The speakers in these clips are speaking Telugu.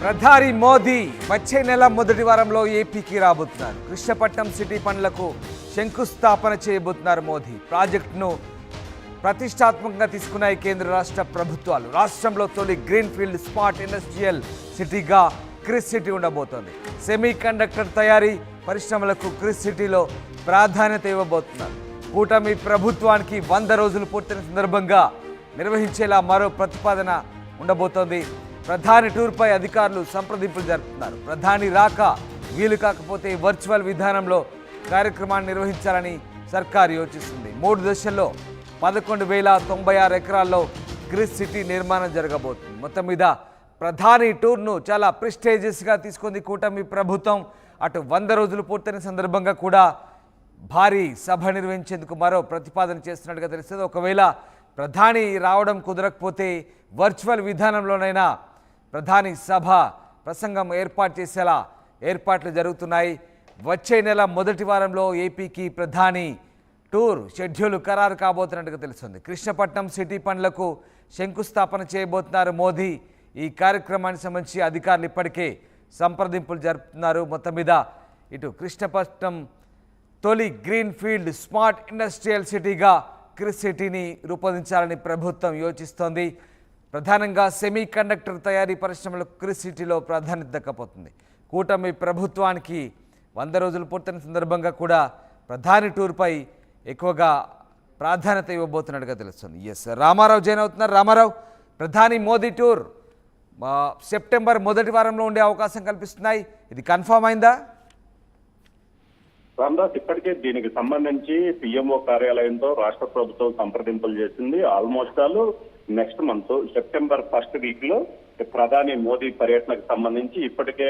ప్రధాని మోదీ వచ్చే నెల మొదటి వారంలో ఏపీకి రాబోతున్నారు. కృష్ణపట్నం సిటీ పనులకు శంకుస్థాపన చేయబోతున్నారు మోదీ. ప్రాజెక్టును ప్రతిష్టాత్మకంగా తీసుకున్నాయి కేంద్ర రాష్ట్ర ప్రభుత్వాలు. రాష్ట్రంలో తొలి గ్రీన్ ఫీల్డ్ స్మార్ట్ ఇండస్ట్రియల్ సిటీగా క్రిస్ సిటీ ఉండబోతోంది. సెమీ కండక్టర్ తయారీ పరిశ్రమలకు క్రిస్ సిటీలో ప్రాధాన్యత ఇవ్వబోతున్నారు. కూటమి ప్రభుత్వానికి 100 రోజులు పూర్తయిన సందర్భంగా నిర్వహించేలా మరో ప్రతిపాదన ఉండబోతోంది. ప్రధాని టూర్పై అధికారులు సంప్రదింపులు జరుపుతున్నారు. ప్రధాని రాక వీలు కాకపోతే వర్చువల్ విధానంలో కార్యక్రమాన్ని నిర్వహించాలని సర్కారు యోచిస్తుంది. 3 దశల్లో 11,096 ఎకరాల్లో క్రిస్ సిటీ నిర్మాణం జరగబోతుంది. మొత్తం మీద ప్రధాని టూర్ను చాలా ప్రెస్టేజియస్గా తీసుకుంది కూటమి ప్రభుత్వం. అటు 100 రోజులు పూర్తయిన సందర్భంగా కూడా భారీ సభ నిర్వహించేందుకు మరో ప్రతిపాదన చేస్తున్నట్టుగా తెలుస్తుంది. ఒకవేళ ప్రధాని రావడం కుదరకపోతే వర్చువల్ విధానంలోనైనా ప్రధాని సభ ప్రసంగం ఏర్పాటు చేసేలా ఏర్పాట్లు జరుగుతున్నాయి. వచ్చే నెల మొదటి వారంలో ఏపీకి ప్రధాని టూర్ షెడ్యూల్ ఖరారు కాబోతున్నట్టుగా తెలుస్తుంది. కృష్ణపట్నం సిటీ పనులకు శంకుస్థాపన చేయబోతున్నారు మోదీ. ఈ కార్యక్రమానికి సంబంధించి అధికారులు ఇప్పటికే సంప్రదింపులు జరుపుతున్నారు. మొత్తం మీద ఇటు కృష్ణపట్నం తొలి గ్రీన్ ఫీల్డ్ స్మార్ట్ ఇండస్ట్రియల్ సిటీగా క్రిస్ సిటీని రూపొందించాలని ప్రభుత్వం యోచిస్తోంది. ప్రధానంగా సెమీ కండక్టర్ తయారీ పరిశ్రమలకు క్రిస్ సిటీలో ప్రాధాన్యత దక్కపోతుంది. కూటమి ప్రభుత్వానికి 100 రోజులు పూర్తయిన సందర్భంగా కూడా ప్రధాని టూర్పై ఎక్కువగా ప్రాధాన్యత ఇవ్వబోతున్నట్టుగా తెలుస్తుంది. ఎస్, రామారావు జాయిన్ అవుతున్నారు. రామారావు, ప్రధాని మోదీ టూర్ సెప్టెంబర్ మొదటి వారంలో ఉండే అవకాశం కల్పిస్తున్నాయి. ఇది కన్ఫర్మ్ అయిందా? రామ్దాస్, ఇప్పటికే దీనికి సంబంధించి పిఎంఓ కార్యాలయంతో రాష్ట్ర ప్రభుత్వం సంప్రదింపులు చేసింది. Almost all next month September 1st week లో ప్రధాని మోదీ పర్యటనకు సంబంధించి ఇప్పటికే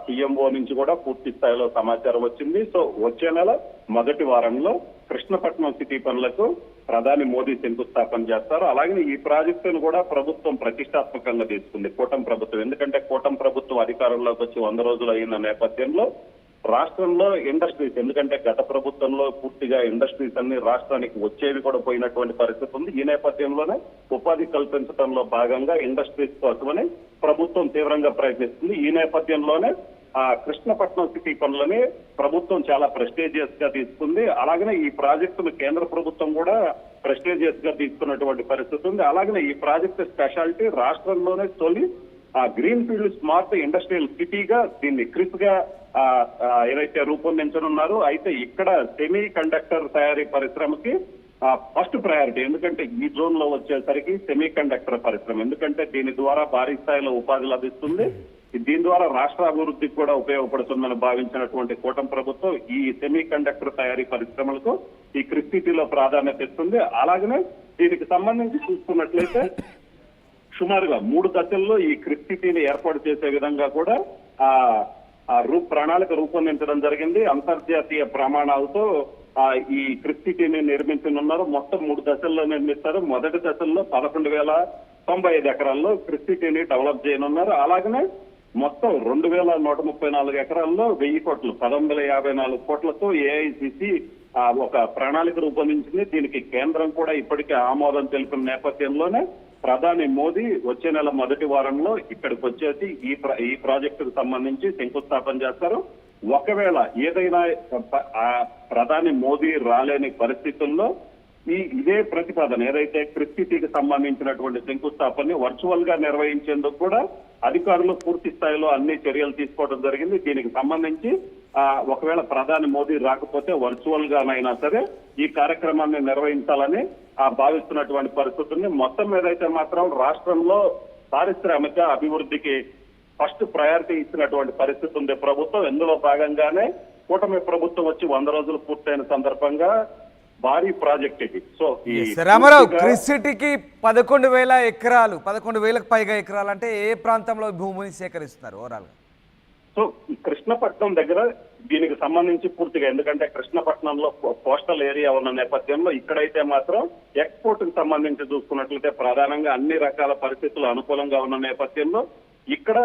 పిఎంఓ నుంచి కూడా పూర్తి స్థాయిలో సమాచారం వచ్చింది. సో వచ్చే నెల మొదటి వారంలో కృష్ణపట్నం సిటీ పనులకు ప్రధాని మోదీ శంకుస్థాపన చేస్తారు. అలాగే ఈ ప్రాజెక్టును కూడా ప్రభుత్వం ప్రతిష్టాత్మకంగా తీసుకుంది, కూటమి ప్రభుత్వం. ఎందుకంటే కూటమి ప్రభుత్వం అధికారంలోకి వచ్చి 100 రోజులు అయిన నేపథ్యంలో రాష్ట్రంలో ఇండస్ట్రీస్, ఎందుకంటే గత ప్రభుత్వంలో పూర్తిగా ఇండస్ట్రీస్ అన్ని రాష్ట్రానికి వచ్చేవి కూడా పోయినటువంటి పరిస్థితి ఉంది. ఈ నేపథ్యంలోనే ఉపాధి కల్పించడంలో భాగంగా ఇండస్ట్రీస్ కోసమని ప్రభుత్వం తీవ్రంగా ప్రయత్నిస్తుంది. ఈ నేపథ్యంలోనే కృష్ణపట్నం సిటీ పనులని ప్రభుత్వం చాలా ప్రెస్టీజియస్ గా తీసుకుంది. అలాగనే ఈ ప్రాజెక్టును కేంద్ర ప్రభుత్వం కూడా ప్రెస్టీజియస్ గా తీసుకున్నటువంటి పరిస్థితి ఉంది. అలాగనే ఈ ప్రాజెక్టు స్పెషాలిటీ రాష్ట్రంలోనే తొలి గ్రీన్ ఫీల్డ్ స్మార్ట్ ఇండస్ట్రియల్ సిటీగా దీన్ని క్రిస్ గా ఏదైతే రూపొందించనున్నారు. అయితే ఇక్కడ సెమీ కండక్టర్ తయారీ పరిశ్రమకి ఫస్ట్ ప్రయారిటీ, ఎందుకంటే ఈ జోన్ లో వచ్చేసరికి సెమీ కండక్టర్ పరిశ్రమ, ఎందుకంటే దీని ద్వారా భారీ స్థాయిలో ఉపాధి లభిస్తుంది. దీని ద్వారా రాష్ట్ర అభివృద్ధికి కూడా ఉపయోగపడుతుందని భావించినటువంటి కూటమి ప్రభుత్వం ఈ సెమీ కండక్టర్ తయారీ పరిశ్రమలకు ఈ క్రిస్ సిటీలో ప్రాధాన్యత ఇస్తుంది. అలాగనే దీనికి సంబంధించి చూసుకున్నట్లయితే సుమారుగా 3 దశల్లో ఈ క్రిస్ సిటీని ఏర్పాటు చేసే విధంగా కూడా ప్రణాళిక రూపొందించడం జరిగింది. అంతర్జాతీయ ప్రమాణాలతో ఈ క్రిస్ సిటీని నిర్మించనున్నారు. మొత్తం 3 దశల్లో నిర్మిస్తారు. మొదటి దశల్లో 11,095 ఎకరాల్లో క్రిస్ సిటీని డెవలప్ చేయనున్నారు. అలాగనే మొత్తం 2,134 ఎకరాల్లో 1,000 కోట్లు 1,154 కోట్లతో ఏఐసిసి ఒక ప్రణాళిక రూపొందించింది. దీనికి కేంద్రం కూడా ఇప్పటికే ఆమోదం తెలిపిన నేపథ్యంలోనే ప్రధాని మోదీ వచ్చే నెల మొదటి వారంలో ఇక్కడికి వచ్చేసి ఈ ప్రాజెక్టుకు సంబంధించి శంకుస్థాపన చేస్తారు. ఒకవేళ ఏదైనా ప్రధాని మోదీ రాలేని పరిస్థితుల్లో ఇదే ప్రతిపాదన ఏదైతే క్రిస్ సిటీకి సంబంధించినటువంటి శంకుస్థాపనని వర్చువల్ గా నిర్వహించేందుకు కూడా అధికారులు పూర్తి స్థాయిలో అన్ని చర్యలు తీసుకోవడం జరిగింది. దీనికి సంబంధించి ఒకవేళ ప్రధాని మోదీ రాకపోతే వర్చువల్ గానైనా సరే ఈ కార్యక్రమాన్ని నిర్వహించాలని భావిస్తున్నటువంటి పరిస్థితుల్ని. మొత్తం ఏదైతే మాత్రం రాష్ట్రంలో పారిశ్రామిక అభివృద్ధికి ఫస్ట్ ప్రయారిటీ ఇచ్చినటువంటి పరిస్థితి ఉంది ప్రభుత్వం. ఇందులో భాగంగానే కూటమి ప్రభుత్వం వచ్చి 100 రోజులు పూర్తయిన సందర్భంగా భారీ ప్రాజెక్ట్ ఇది. సో ఈ రామారావు, క్రిస్ సిటీకి 11,000 ఎకరాలు 11,000కు పైగా ఎకరాలు అంటే ఏ ప్రాంతంలో భూమిని సేకరిస్తున్నారు ఓవరాల్ గా? సో ఈ కృష్ణపట్నం దగ్గర దీనికి సంబంధించి పూర్తిగా, ఎందుకంటే కృష్ణపట్నంలో కోస్టల్ ఏరియా ఉన్న నేపథ్యంలో ఇక్కడైతే మాత్రం ఎక్స్పోర్ట్ కి సంబంధించి చూసుకున్నట్లయితే ప్రధానంగా అన్ని రకాల పరిస్థితులు అనుకూలంగా ఉన్న నేపథ్యంలో ఇక్కడ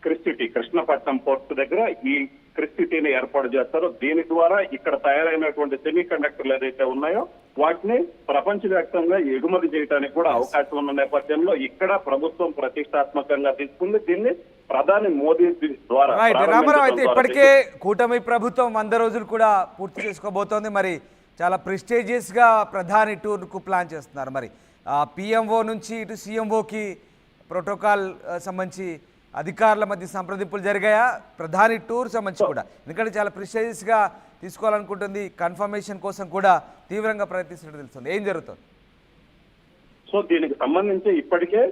క్రిస్ సిటీ కృష్ణపట్నం పోర్ట్ దగ్గర ఈ క్రిస్ సిటీని ఏర్పాటు చేస్తారు. దీని ద్వారా ఇక్కడ తయారైనటువంటి సెమీ కండక్టర్లు ఏదైతే ఉన్నాయో వాటిని ప్రపంచవ్యాప్తంగా ఎగుమతి చేయడానికి కూడా అవకాశం ఉన్న నేపథ్యంలో ఇక్కడ ప్రభుత్వం ప్రతిష్టాత్మకంగా తీసుకుంది. దీన్ని ప్రధాని మోదీ ద్వారా రైట్ రామారావు, అయితే ప్రారంభించడం ఇప్పటికే ద్వారా కూటమి ప్రభుత్వం 100 రోజులు కూడా పూర్తి చేసుకోబోతోంది. మరి చాలా ప్రెస్టీజియస్గా ప్రధాని టూర్కు ప్లాన్ చేస్తున్నారు. మరి పిఎంఓ నుంచి ఇటు సీఎంఓకి ప్రోటోకాల్ సంబంధించి అధికారుల మధ్య సంప్రదింపులు జరిగాయా? ప్రధాని టూర్ సంబంధించి కూడా, ఎందుకంటే చాలా ప్రెస్టీజియస్గా తీసుకోవాలనుకుంటుంది, కన్ఫర్మేషన్ కోసం కూడా తీవ్రంగా ప్రయత్నిస్తున్నట్టు తెలుస్తుంది. ఏం జరుగుతుంది? సో దీనికి సంబంధించి ఇప్పటికే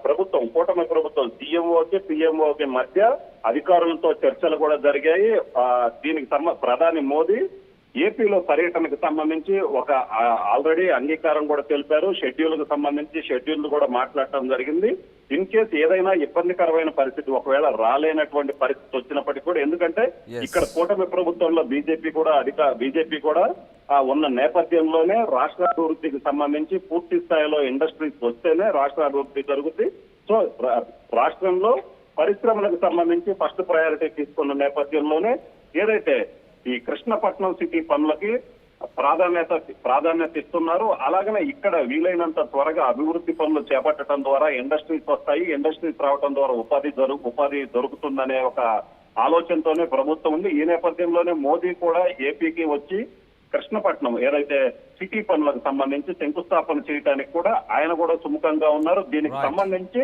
ప్రభుత్వం, కూటమి ప్రభుత్వం సీఎంఓకి పిఎంఓకి మధ్య అధికారులతో చర్చలు కూడా జరిగాయి. దీనికి ప్రధాని మోదీ ఏపీలో పర్యటనకు సంబంధించి ఒక ఆల్రెడీ అంగీకారం కూడా తెలిపారు. షెడ్యూల్ కు సంబంధించి షెడ్యూల్ కూడా మాట్లాడటం జరిగింది. ఇన్ కేసు ఏదైనా ఇబ్బందికరమైన పరిస్థితి ఒకవేళ రాలేనటువంటి పరిస్థితి వచ్చినప్పటికీ కూడా, ఎందుకంటే ఇక్కడ కూటమి ప్రభుత్వంలో బీజేపీ కూడా ఉన్న నేపథ్యంలోనే రాష్ట్ర అభివృద్ధికి సంబంధించి పూర్తి స్థాయిలో ఇండస్ట్రీస్ వస్తేనే రాష్ట్ర అభివృద్ధి జరుగుతుంది. సో రాష్ట్రంలో పరిశ్రమలకు సంబంధించి ఫస్ట్ ప్రయారిటీ తీసుకున్న నేపథ్యంలోనే ఏదైతే ఈ కృష్ణపట్నం సిటీ పనులకి ప్రాధాన్యత ఇస్తున్నారు. అలాగనే ఇక్కడ వీలైనంత త్వరగా అభివృద్ధి పనులు చేపట్టడం ద్వారా ఇండస్ట్రీస్ వస్తాయి, ఇండస్ట్రీస్ రావడం ద్వారా ఉపాధి దొరుకుతుందనే ఒక ఆలోచనతోనే ప్రభుత్వం ఉంది. ఈ నేపథ్యంలోనే మోదీ కూడా ఏపీకి వచ్చి కృష్ణపట్నం ఏదైతే సిటీ పనులకు సంబంధించి శంకుస్థాపన చేయడానికి కూడా ఆయన కూడా సుముఖంగా ఉన్నారు. దీనికి సంబంధించి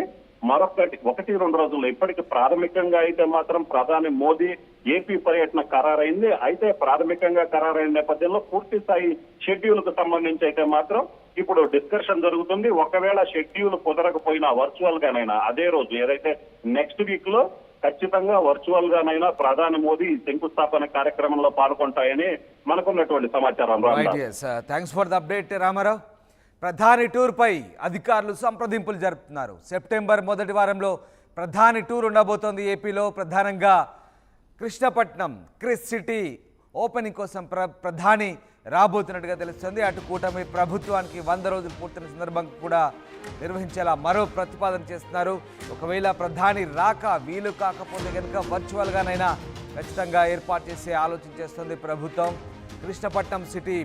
మరొకటి 1-2 రోజుల్లో ఇప్పటికి ప్రాథమికంగా అయితే మాత్రం ప్రధాని మోదీ ఏపీ పర్యటన ఖరారైంది. అయితే ప్రాథమికంగా ఖరారైన నేపథ్యంలో పూర్తి స్థాయి షెడ్యూల్ కు సంబంధించి అయితే మాత్రం ఇప్పుడు డిస్కషన్ జరుగుతుంది. ఒకవేళ షెడ్యూల్ కుదరకపోయినా వర్చువల్ గానైనా అదే రోజు ఏదైతే నెక్స్ట్ వీక్ లో ఖచ్చితంగా వర్చువల్ గానైనా ప్రధాని మోదీ శంకుస్థాపన కార్యక్రమంలో పాల్గొంటాయని మనకున్నటువంటి సమాచారం. Thanks for the update Ramarao. ప్రధాని టూర్పై అధికారులు సంప్రదింపులు జరుపుతున్నారు. సెప్టెంబర్ మొదటి వారంలో ప్రధాని టూర్ ఉండబోతోంది ఏపీలో. ప్రధానంగా కృష్ణపట్నం క్రిస్ సిటీ ఓపెనింగ్ కోసం ప్రధాని రాబోతున్నట్టుగా తెలుస్తుంది. అటు కూటమి ప్రభుత్వానికి 100 రోజులు పూర్తయిన సందర్భంగా కూడా నిర్వహించేలా మరో ప్రతిపాదన చేస్తున్నారు. ఒకవేళ ప్రధాని రాక వీలు కాకపోతే కనుక వర్చువల్గానైనా ఖచ్చితంగా ఏర్పాటు చేసే ఆలోచన చేస్తుంది ప్రభుత్వం. కృష్ణపట్నం సిటీ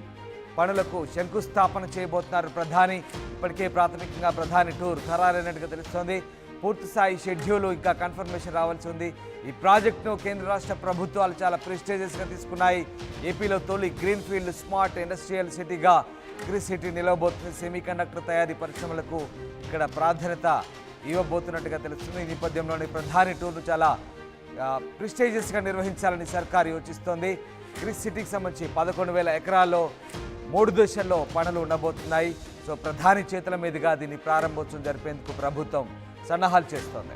పనులకు శంకుస్థాపన చేయబోతున్నారు ప్రధాని. ఇప్పటికే ప్రాథమికంగా ప్రధాని టూర్ ఖరారైనట్టుగా తెలుస్తోంది. పూర్తిస్థాయి షెడ్యూల్ ఇంకా కన్ఫర్మేషన్ రావాల్సి ఉంది. ఈ ప్రాజెక్టును కేంద్ర రాష్ట్ర ప్రభుత్వాలు చాలా ప్రెస్టీజియస్గా తీసుకున్నాయి. ఏపీలో తొలి గ్రీన్ ఫీల్డ్ స్మార్ట్ ఇండస్ట్రియల్ సిటీగా క్రిస్ సిటీ నిలవబోతుంది. సెమీ కండక్టర్ తయారీ పరిశ్రమలకు ఇక్కడ ప్రాధాన్యత ఇవ్వబోతున్నట్టుగా తెలుస్తుంది. ఈ నేపథ్యంలోని ప్రధాని టూర్ను చాలా ప్రెస్టీజియస్గా నిర్వహించాలని సర్కారు యోచిస్తోంది. క్రిస్ సిటీకి సంబంధించి 11,000 ఎకరాల్లో 3 దశల్లో పనులు ఉండబోతున్నాయి. సో ప్రధాని చేతుల మీదుగా దీన్ని ప్రారంభోత్సవం జరిపేందుకు ప్రభుత్వం సన్నాహాలు చేస్తోంది.